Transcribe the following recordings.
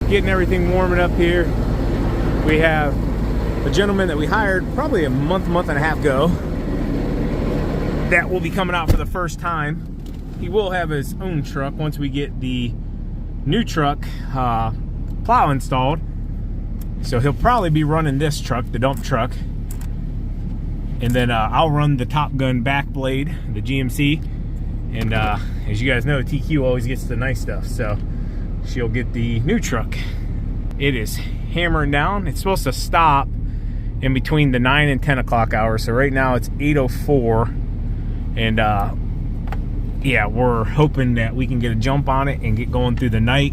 getting everything warming up here. We have a gentleman that we hired probably a month and a half ago that will be coming out for the first time. He will have his own truck once we get the new truck plow installed. So he'll probably be running this truck, the dump truck. And then I'll run the Top Gun back blade, the GMC. And as you guys know, TQ always gets the nice stuff. So she'll get the new truck. It is hammering down. It's supposed to stop in between the 9 and 10 o'clock hours. So right now it's 8:04. And yeah, we're hoping that we can get a jump on it and get going through the night.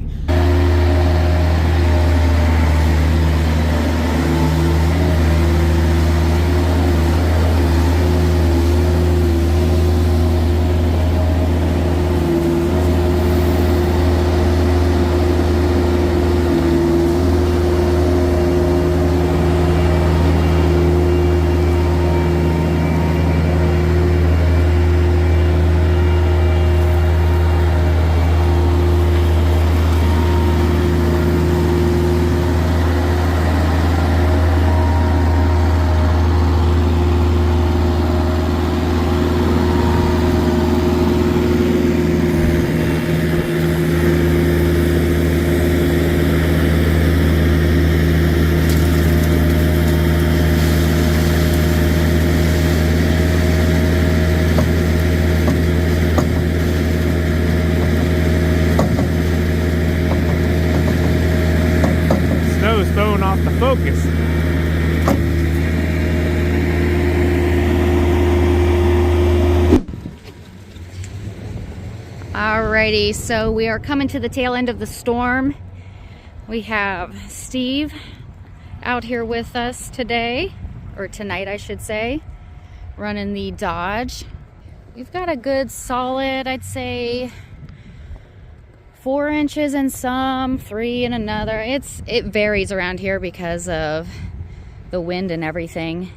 Throwing off the focus. Alrighty, so we are coming to the tail end of the storm. We have Steve out here with us today, or tonight I should say, running the Dodge. We've got a good solid, I'd say 4 inches in some, 3 in another. It varies around here because of the wind and everything.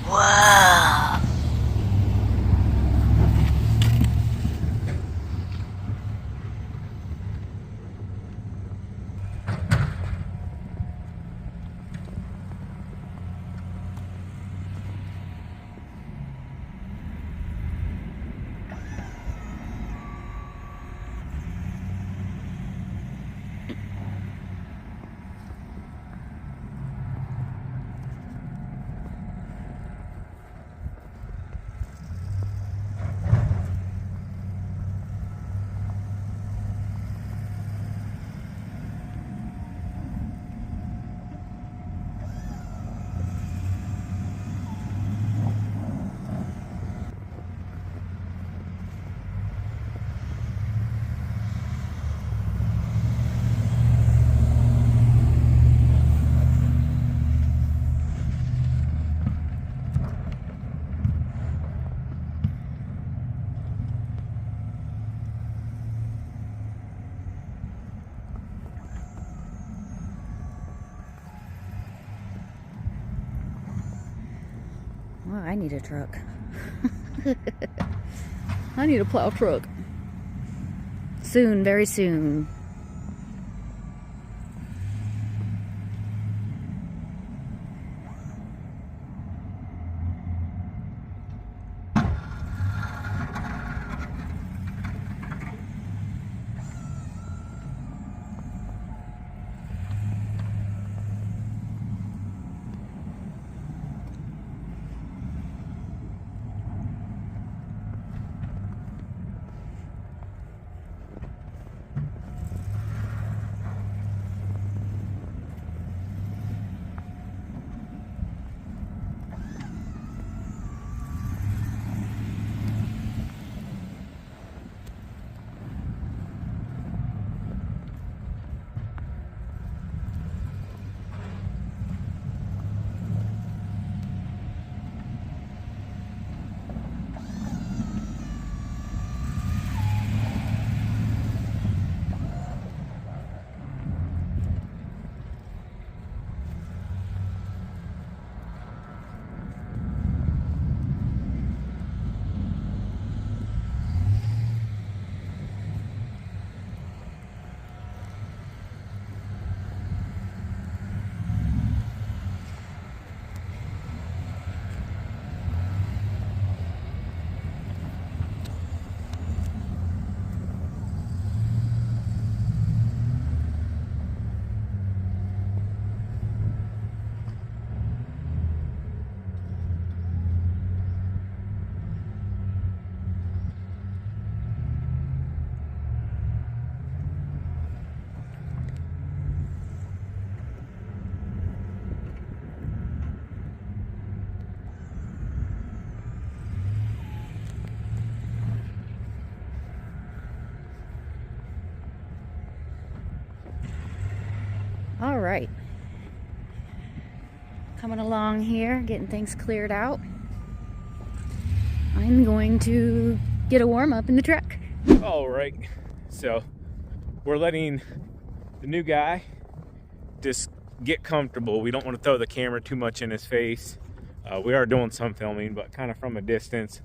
Wow. Well, I need a truck. I need a plow truck. Soon, very soon. All right. Coming along here, getting things cleared out. I'm going to get a warm up in the truck. All right, so we're letting the new guy just get comfortable. We don't want to throw the camera too much in his face. We are doing some filming, but kind of from a distance.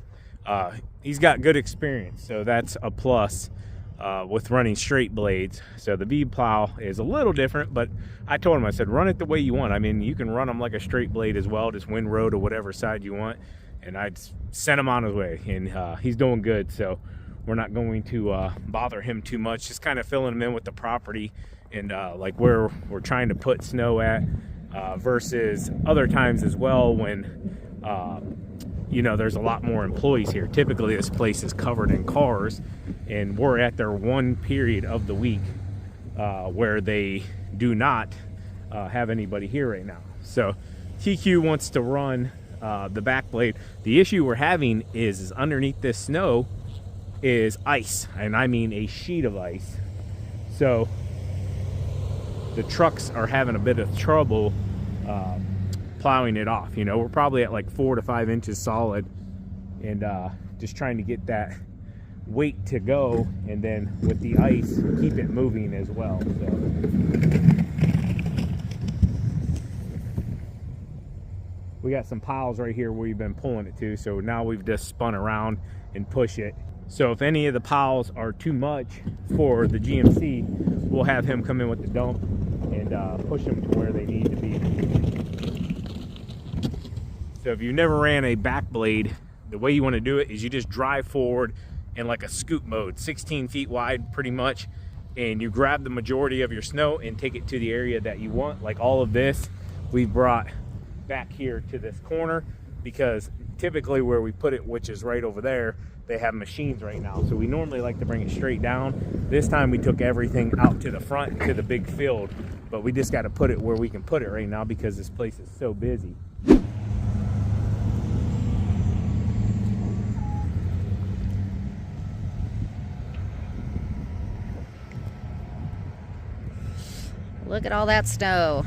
He's got good experience, so that's a plus with running straight blades. So the bead plow is a little different, but I told him, I said, run it the way you want. I mean, you can run them like a straight blade as well, just windrow to whatever side you want. And I sent him on his way, and he's doing good. So we're not going to bother him too much, just kind of filling him in with the property and like where we're trying to put snow at versus other times as well when you know, there's a lot more employees here. Typically this place is covered in cars, and we're at their one period of the week where they do not have anybody here right now. So TQ wants to run the back blade. The issue we're having is underneath this snow is ice, and I mean a sheet of ice. So the trucks are having a bit of trouble plowing it off. You know, we're probably at like 4 to 5 inches solid, and just trying to get that weight to go, and then with the ice keep it moving as well. So we got some piles right here where we've been pulling it to, so now we've just spun around and push it. So if any of the piles are too much for the GMC, we'll have him come in with the dump and push them to where they need to be. So if you never ran a back blade, the way you want to do it is you just drive forward in like a scoop mode, 16 feet wide pretty much, and you grab the majority of your snow and take it to the area that you want. Like all of this we've brought back here to this corner, because typically where we put it, which is right over there, they have machines right now. So we normally like to bring it straight down. This time we took everything out to the front to the big field, but we just got to put it where we can put it right now because this place is so busy. Look at all that snow.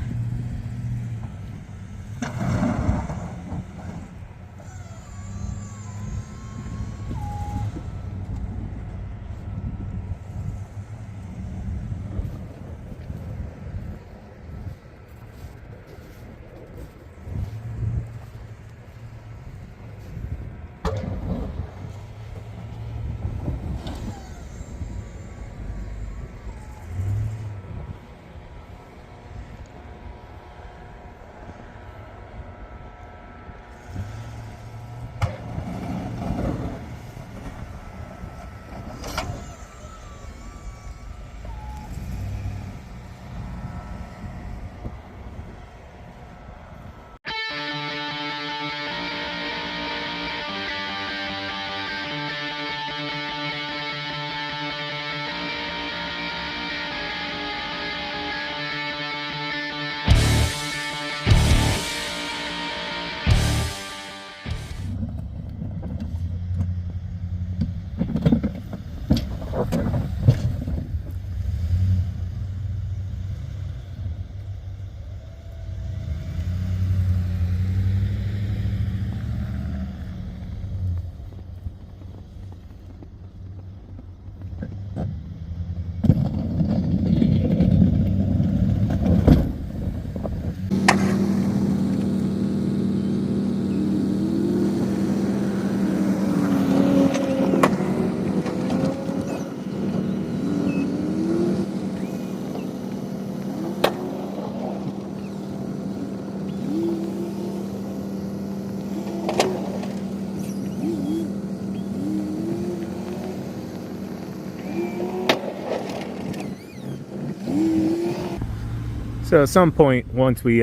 So at some point, once we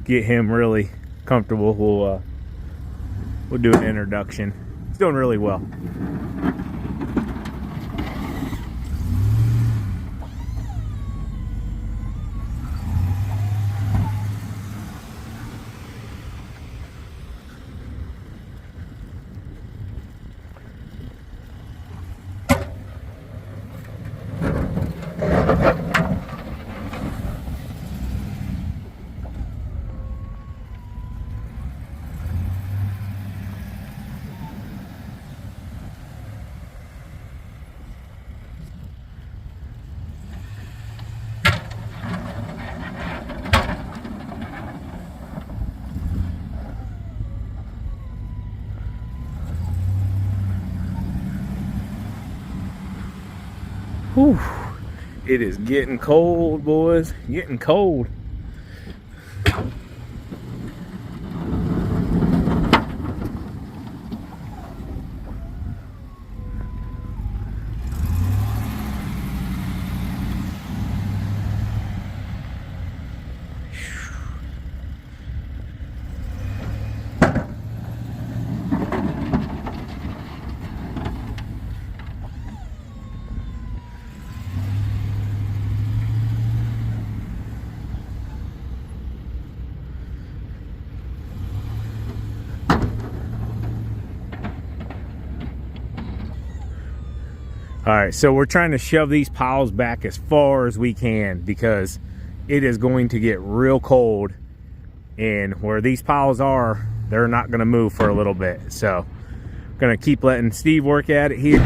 get him really comfortable, we'll do an introduction. He's doing really well. Whew. It is getting cold, boys. Getting cold. All right, so we're trying to shove these piles back as far as we can because it is going to get real cold, and where these piles are, they're not going to move for a little bit. So I'm going to keep letting Steve work at it here.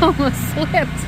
Almost slipped.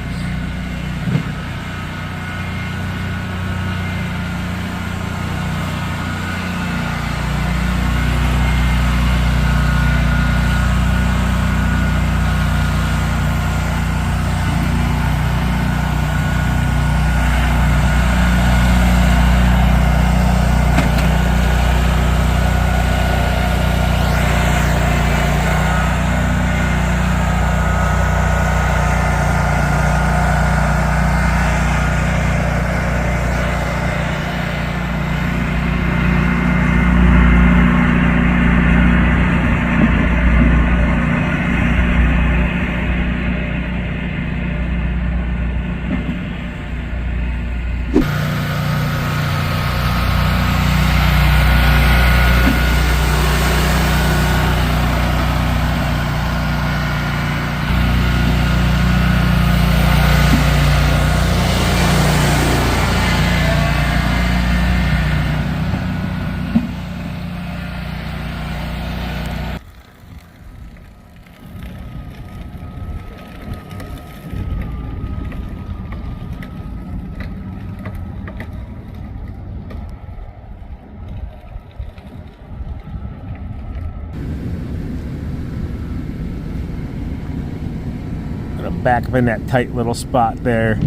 back up in that tight little spot there.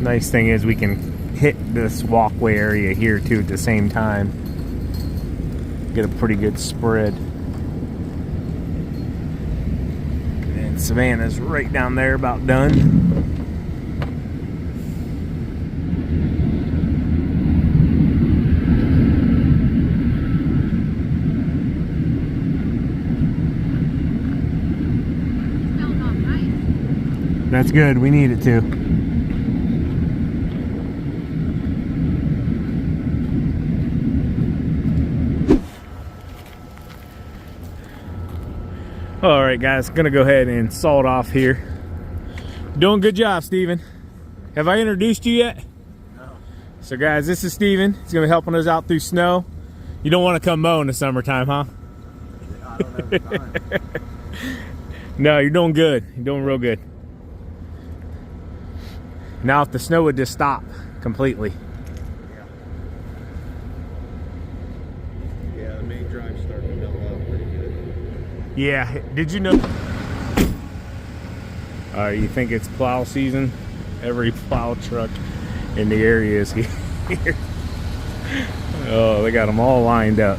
Nice thing is we can hit this walkway area here too at the same time. Get a pretty good spread. And Savannah's right down there, about done. That's good, we need it to. All right, guys, gonna go ahead and salt off here. Doing a good job, Steven. Have I introduced you yet? No. So guys, this is Steven. He's gonna be helping us out through snow. You don't want to come mow in the summertime, huh? I don't have the time. No, you're doing good. You're doing real good. Now if the snow would just stop completely. Yeah, the main drive's starting to melt out pretty good. Yeah, did you know? You think it's plow season? Every plow truck in the area is here. Oh, they got them all lined up.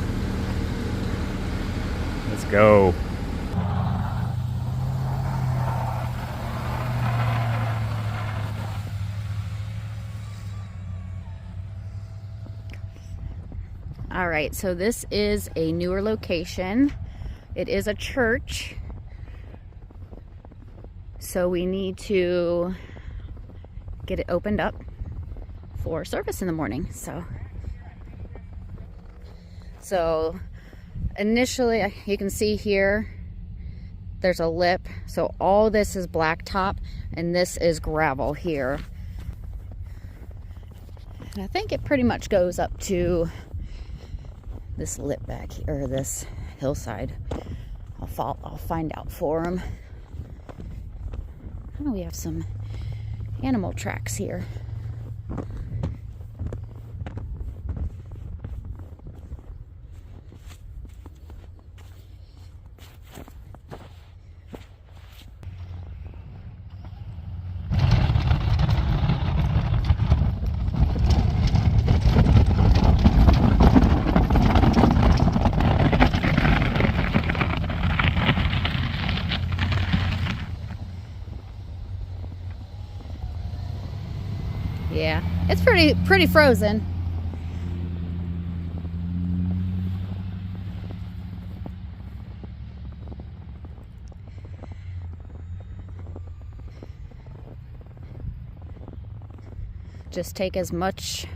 Let's go. All right, so this is a newer location. It is a church. So we need to get it opened up for service in the morning. So initially, you can see here, there's a lip. So all this is blacktop and this is gravel here. And I think it pretty much goes up to this lip back here, or this hillside. I'll find out for him. Oh, we have some animal tracks here. Yeah, it's pretty frozen. Just take as much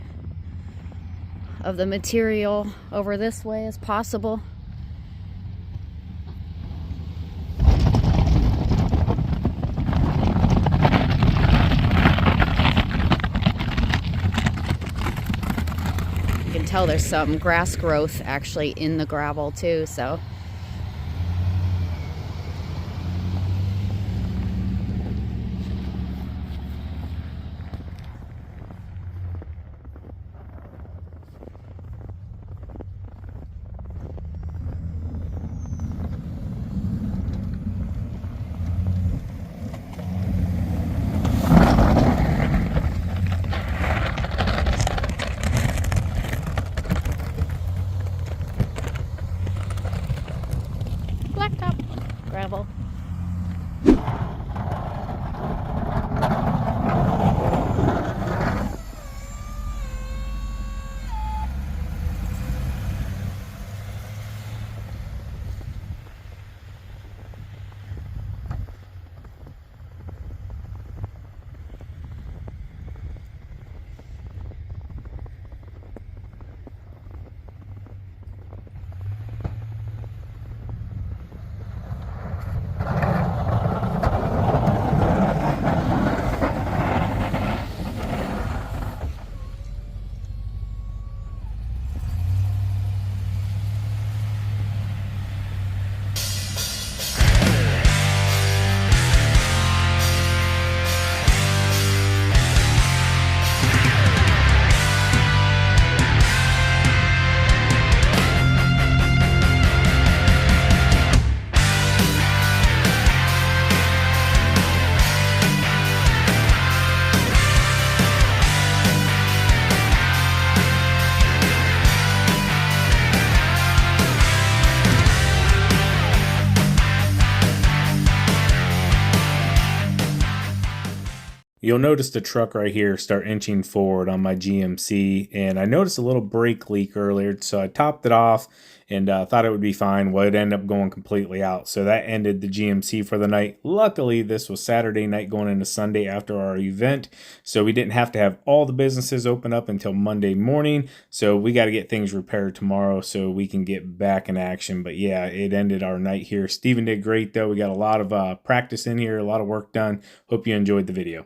of the material over this way as possible. You can tell there's some grass growth actually in the gravel too, so. Blacktop, gravel. You'll notice the truck right here start inching forward on my GMC, and I noticed a little brake leak earlier, so I topped it off and thought it would be fine. Well, it ended up going completely out, so that ended the GMC for the night. Luckily, this was Saturday night going into Sunday after our event, so we didn't have to have all the businesses open up until Monday morning, so we got to get things repaired tomorrow so we can get back in action. But yeah, it ended our night here. Steven did great though. We got a lot of practice in here, a lot of work done. Hope you enjoyed the video.